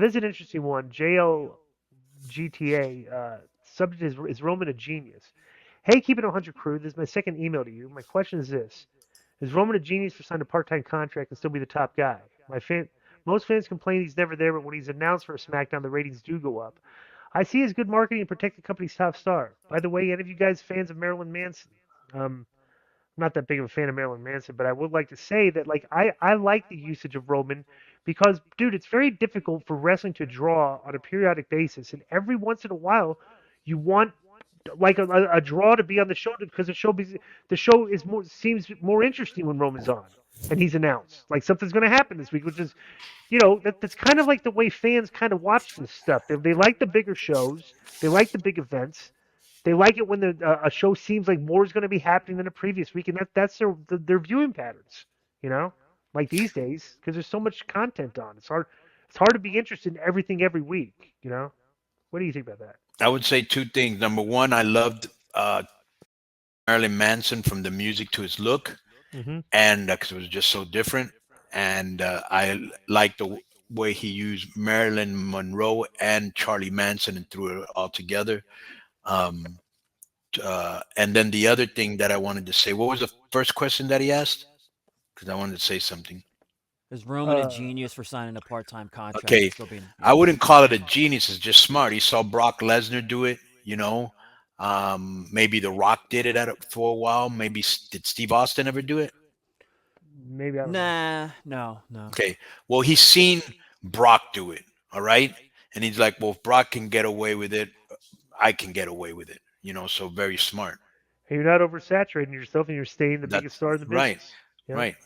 This is an interesting one. JLGTA. Subject is Roman a genius? Hey, keep it 100 crew. This is my second email to you. My question is this: is Roman a genius for signing a part-time contract and still be the top guy? Most fans complain he's never there, but when he's announced for a SmackDown, the ratings do go up. I see as good marketing and protect the company's top star. By the way, any of you guys fans of Marilyn Manson? Um, I'm not that big of a fan of Marilyn Manson, but I would like to say that like I like the usage of Roman because dude, it's very difficult for wrestling to draw on a periodic basis, and every once in a while, you want like a draw to be on the show because the show is more seems more interesting when Roman's on and he's announced like something's going to happen this week, which is that's kind of like the way fans kind of watch this stuff. They like the bigger shows, they like the big events, they like it when a show seems like more is going to be happening than the previous week, and that's their viewing patterns. You know, like these days because there's so much content on. It's hard to be interested in everything every week. You know, what do you think about that? I would say two things. Number one, I loved Marilyn Manson from the music to his look, Mm-hmm. and because it was just so different. And I liked the way he used Marilyn Monroe and Charlie Manson and threw it all together. Um, and then the other thing that I wanted to say, what was the first question that he asked? Because I wanted to say something. Is Roman a Uh, genius for signing a part-time contract and Okay, still being? I Yeah. wouldn't call it a genius. It's just smart. He saw Brock Lesnar do it. Maybe The Rock did it for a while. Maybe did Steve Austin ever do it? maybe I don't know. Nah, no, no. Okay, well he's seen Brock do it. All right, and he's like, well, if Brock can get away with it, I can get away with it. So very smart. Hey, you're not oversaturating yourself, and you're staying the biggest That's star in the right, business. Yeah. right.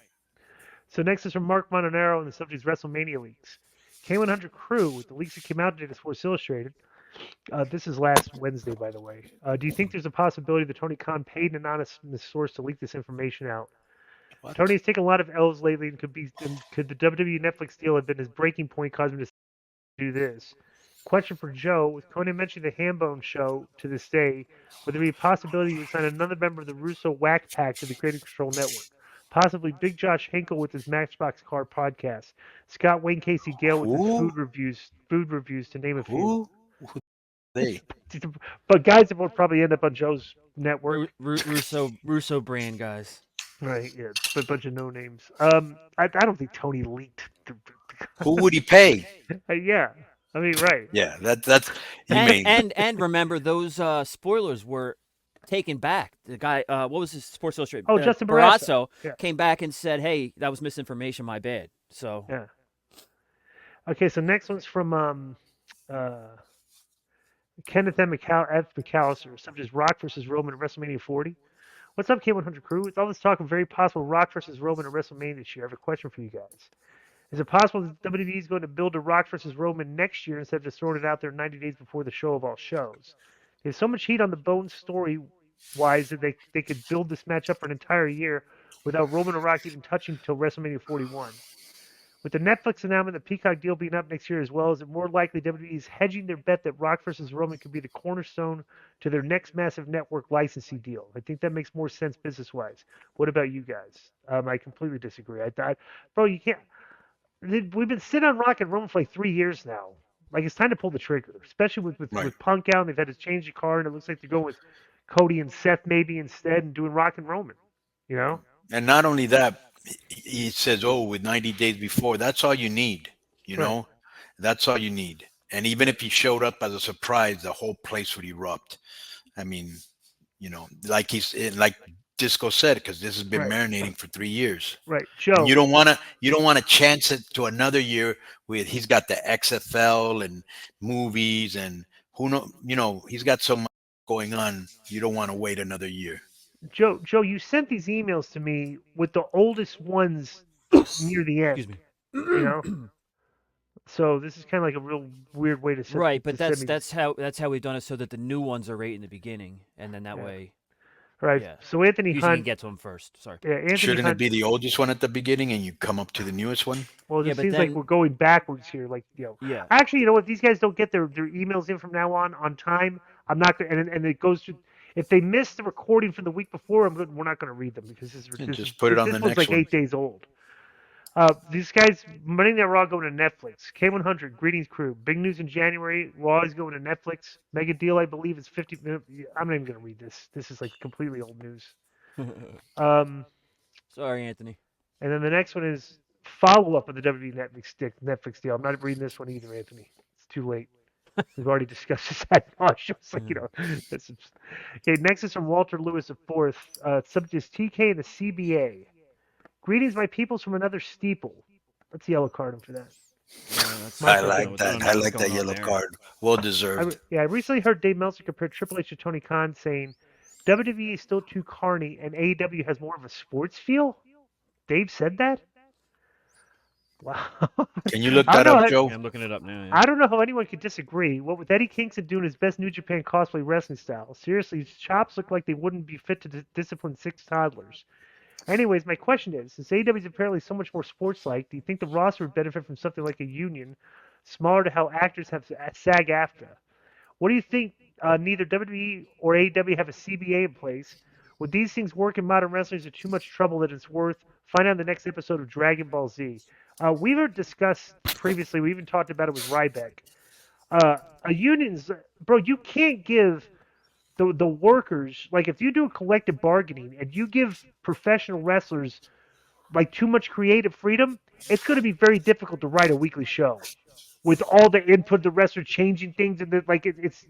So next is from Mark Montanaro, and the subject is WrestleMania leaks. K100 crew with the leaks that came out today to Sports Illustrated. This is last Wednesday, by the way. Do you think there's a possibility that Tony Khan paid an anonymous source to leak this information out? What? Tony's taken a lot of L's lately, and could the WWE Netflix deal have been his breaking point, causing him to do this? Question for Joe: with Conan mentioning the Hambone show to this day, would there be a possibility he would sign another member of the Russo Whack Pack to the Creative Control Network? Possibly Big Josh Hinkle with his Matchbox Car podcast, Scott Wayne Casey Gale with his Who? food reviews, to name a few. Who? They? But guys that will probably end up on Joe's network. Russo brand guys. Right, yeah, but a bunch of no names. I don't think Tony leaked. Who would he pay? Yeah, I mean, right. Yeah, that's he And made. and and remember those spoilers were taken back. The guy, what was his Sports Illustrated? Oh, Justin Barrasso. Barrasso Yeah, came back and said, "Hey, that was misinformation. My bad." So yeah. Okay, so next one's from uh, Kenneth F. McAllister. Subject is Rock versus Roman at WrestleMania 40. What's up, K100 crew? With all this talk of very possible Rock versus Roman at WrestleMania this year, I have a question for you guys. Is it possible that WWE is going to build a Rock versus Roman next year instead of just throwing it out there 90 days before the show of all shows? There's so much heat on the Bone story wise that they could build this match up for an entire year without Roman or Rock even touching until WrestleMania 41. With the Netflix announcement, the Peacock deal being up next year as well, is it more likely WWE is hedging their bet that Rock versus Roman could be the cornerstone to their next massive network licensing deal? I think that makes more sense business wise. What about you guys? I completely disagree. Bro, you can't. We've been sitting on Rock and Roman for like 3 years now. Like it's time to pull the trigger, especially Right. with Punk out. And they've had to change the card, and it looks like they're going with Cody and Seth maybe instead, and doing Rock and Roman. You know? And not only that, he says, "Oh, with 90 days before, that's all you need." You Right, know, that's all you need. And even right, if he showed up as a surprise, the whole place would erupt. I mean, like Disco said, because this has been right, marinating for 3 years. right. And Joe, you don't want to chance it to another year with he's got the XFL and movies and he's got so much going on. You don't want to wait another year. Joe, you sent these emails to me with the oldest ones near the excuse end. me. You know, so this is kind of like a real weird way Right, to but send that's me this. that's how we've done it so that the new ones are right in the beginning, and then that Yeah. way, All right. yeah, So Anthony usually you can Hunt, get to them first. Sorry. yeah, Anthony Shouldn't it Hunt. be the oldest one at the beginning and you come up to the newest one? Well, it Yeah, just but seems like then we're going backwards here. yeah, Actually, you know what? These guys don't get their emails in from now on time. I'm not going, and it goes to. If they miss the recording from the week before, we're not going to read them because And just put it on the this one's next like one. 8 days old. These guys, Monday Night Raw going to Netflix. K100, greetings crew. Big news in January. Raw is going to Netflix. Mega deal, I believe, is 50. I'm not even going to read this. This is like completely old news. Um, Sorry, Anthony. and then the next one is follow up of the WWE Netflix deal. I'm not reading this one either, Anthony. It's too late. We've already discussed this ad nauseum. It's like, this is... Okay, next is from Walter Lewis of Fourth. Subject is TK and the CBA. Greetings, my peoples from another steeple. Let's yellow card him for that. I like that. I like that yellow card. Well deserved. I recently heard Dave Meltzer compare Triple H to Tony Khan, saying WWE is still too carny and AEW has more of a sports feel. Dave said that? Wow. Can you look that up, Joe? Yeah, I'm looking it up now. Yeah. I don't know how anyone could disagree. What with Eddie Kingston doing his best New Japan cosplay wrestling style, seriously, his chops look like they wouldn't be fit to discipline 6 toddlers. Anyways, my question is, since AEW is apparently so much more sports-like, do you think the roster would benefit from something like a union, similar to how actors have SAG-AFTRA? What do you think? Neither WWE or AEW have a CBA in place. Would these things work in modern wrestling? Is it too much trouble that it's worth? Find out in the next episode of Dragon Ball Z. We've discussed previously. We even talked about it with Ryback. A union's, bro. You can't give the workers, like, if you do a collective bargaining and you give professional wrestlers like too much creative freedom, it's going to be very difficult to write a weekly show with all the input, the wrestler changing things, and it's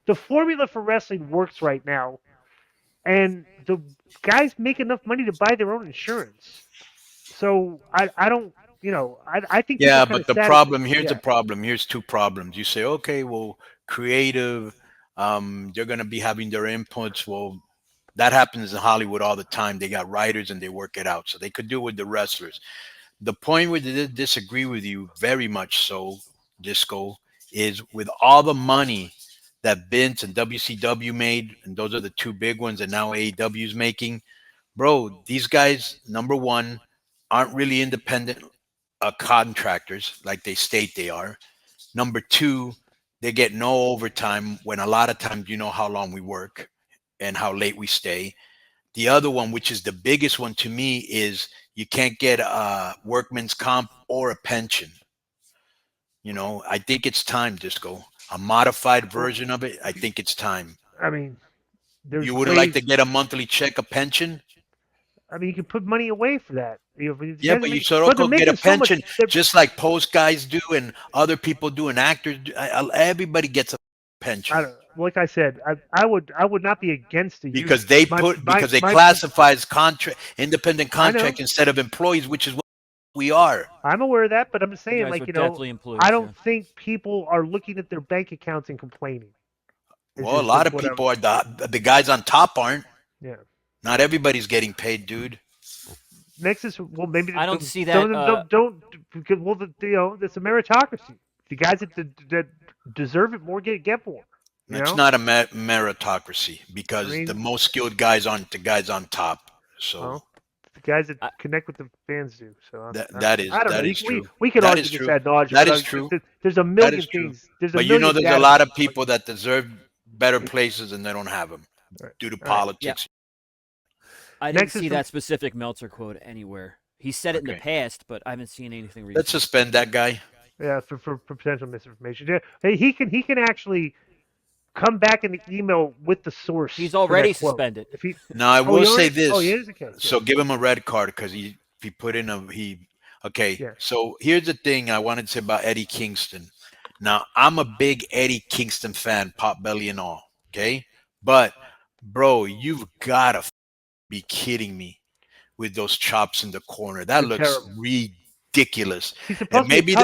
the formula for wrestling works right now, and the guys make enough money to buy their own insurance. So I don't, I think yeah, but the problem here's the problem. Here's 2 problems. You say, okay, well, creative, they're gonna be having their inputs. Well, that happens in Hollywood all the time. They got writers and they work it out, so they could do it with the wrestlers. The point where they disagree with you very much so, Disco, is with all the money that Vince and WCW made, and those are the 2 big ones, and now AEW is making. Bro, these guys, number one, aren't really independent contractors like they state they are. Number 2, they get no overtime when a lot of times you know how long we work and how late we stay. The other one, which is the biggest one to me, is you can't get a workman's comp or a pension. I think it's time, Disco. A modified version of it. I think it's time. I mean, you wouldn't like to get a monthly check, a pension? I mean, you can put money away for that. Yeah, but you should also get a pension, just like post guys do and other people do and actors do. Everybody gets a pension. Like I said, I would not be against the because they classify as independent contract instead of employees, which is what we are. I'm aware of that, but I'm saying, like, I don't think people are looking at their bank accounts and complaining. Well, a lot of people are. The guys on top aren't. Yeah. Not everybody's getting paid, dude. Next is, well, maybe I don't see that. It's a meritocracy. The guys that deserve it more get more. It's not a meritocracy because the most skilled guys aren't the guys on top. So the guys that connect with the fans do. So that is true. We can argue this ad nauseum. That is true. There's a million things. But there's a lot of people that deserve better places and they don't have them due to politics. Yeah. I didn't see that specific Meltzer quote anywhere. He said it in the past, but I haven't seen anything recently. Let's suspend that guy. Yeah, for potential misinformation. Yeah, hey, he can actually come back in the email with the source. He's already suspended. Now I will say this. Oh, he is? Okay. So give him a red card because he put in So here's the thing I wanted to say about Eddie Kingston. Now I'm a big Eddie Kingston fan, pot belly and all. Okay, but bro, you've gotta be kidding me with those chops in the corner. That looks ridiculous. And maybe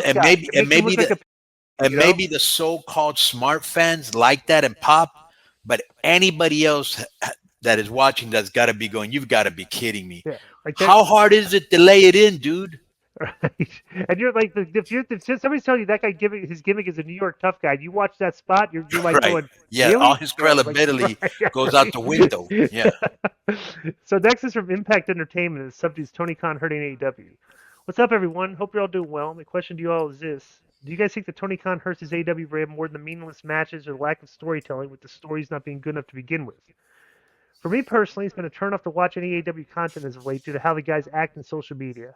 the so-called smart fans like that and pop, but anybody else that is watching that's got to be going, you've got to be kidding me. Yeah, how hard is it to lay it in, dude? Right. And you're like, if somebody's telling you that guy his gimmick is a New York tough guy, you watch that spot, you're like going, yeah, really? All his credibility goes out the window. Yeah. So next is from Impact Entertainment. The subject is Tony Khan hurting AEW. What's up, everyone? Hope you're all doing well. My question to you all is this: do you guys think that Tony Khan hurts his AEW brand more than the meaningless matches or lack of storytelling, with the stories not being good enough to begin with? For me personally, it's been a turn off to watch any AEW content as of late due to how the guys act in social media.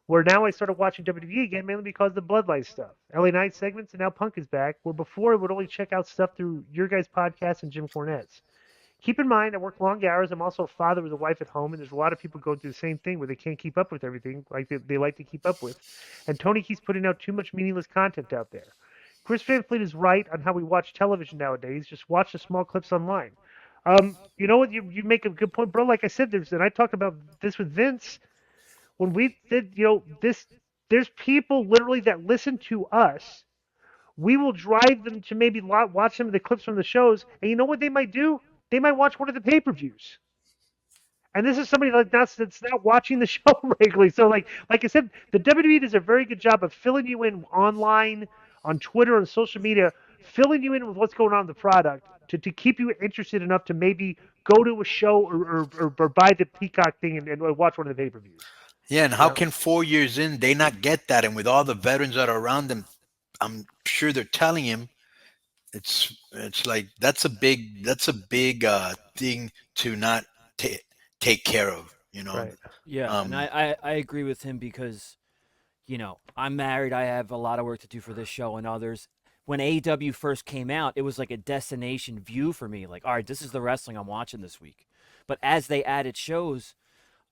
Where now I started watching WWE again mainly because of the Bloodline stuff. LA Knight segments, and now Punk is back, where before I would only check out stuff through your guys' podcast and Jim Cornette's. Keep in mind, I work long hours. I'm also a father with a wife at home, and there's a lot of people going through the same thing where they can't keep up with everything like they like to keep up with. And Tony keeps putting out too much meaningless content out there. Chris Van Fleet is right on how we watch television nowadays. Just watch the small clips online. You know what? You make a good point, bro. Like I said, and I talked about this with Vince when we did, this. There's people literally that listen to us. We will drive them to maybe watch some of the clips from the shows, and you know what they might do? They might watch one of the pay-per-views. And this is somebody that's not watching the show regularly. So like I said, the WWE does a very good job of filling you in online, on Twitter, on social media, filling you in with what's going on in the product to keep you interested enough to maybe go to a show or buy the Peacock thing and watch one of the pay-per-views. Yeah, and how can 4 years in they not get that? And with all the veterans that are around them, I'm sure they're telling him it's like that's a big thing to not take care of, Right. Yeah, and I agree with him because, I'm married. I have a lot of work to do for this show and others. When AEW first came out, it was like a destination view for me. Like, all right, this is the wrestling I'm watching this week. But as they added shows,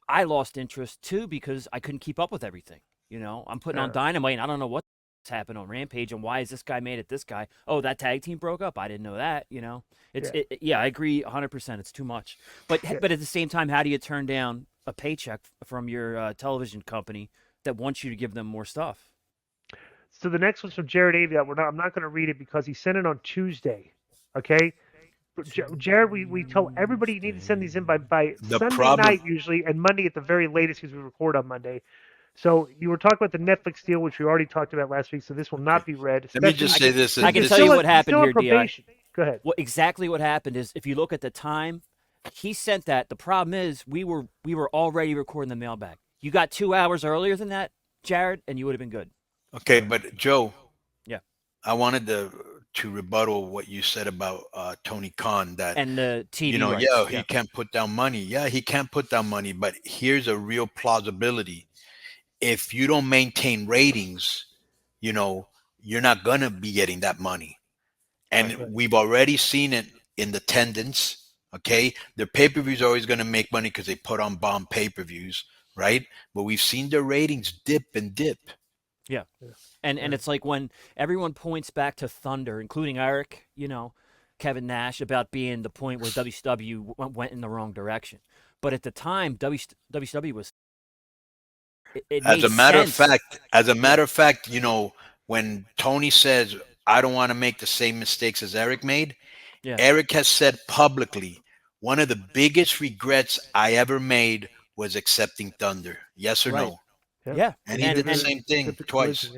I lost interest too because I couldn't keep up with everything. I'm putting on Dynamite and I don't know what's happened on Rampage and why is this guy mad at this guy? Oh, that tag team broke up. I didn't know that. I agree 100%. It's too much. But at the same time, how do you turn down a paycheck from your television company that wants you to give them more stuff? So the next one's from Jared Avia. I'm not going to read it because he sent it on Tuesday. Okay. Jared, we tell everybody you need to send these in by Sunday night usually, and Monday at the very latest because we record on Monday. So you were talking about the Netflix deal, which we already talked about last week. So this will not be read. Let me just say this: I can tell you what happened here, Di. Go ahead. Exactly what happened is, if you look at the time, he sent that. The problem is we were already recording the mailbag. You got 2 hours earlier than that, Jared, and you would have been good. Okay, but Joe, yeah, I wanted to rebuttal what you said about Tony Khan and the TV rights. He can't put down money. Yeah, he can't put down money, but here's a real plausibility. If you don't maintain ratings, you're not gonna be getting that money. And we've already seen it in the attendance. Okay, the pay-per-views are always gonna make money because they put on bomb pay-per-views, right? But we've seen their ratings dip and dip. Yeah. And it's like when everyone points back to Thunder, including Eric, Kevin Nash, about being the point where WCW went in the wrong direction. But at the time, WCW was. As a matter of fact, when Tony says, "I don't want to make the same mistakes as Eric made," Eric has said publicly, one of the biggest regrets I ever made was accepting Thunder. Yes or no? Yeah. And he did the same thing twice.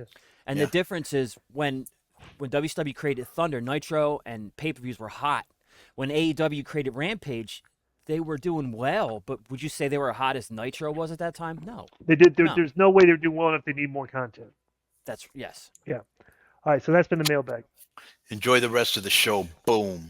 And the difference is when WCW created Thunder, Nitro and pay-per-views were hot. When AEW created Rampage, they were doing well, but would you say they were hot as Nitro was at that time? No. They did. There's no way they're doing well enough. They need more content. Yes. Yeah. All right, so that's been the mailbag. Enjoy the rest of the show. Boom.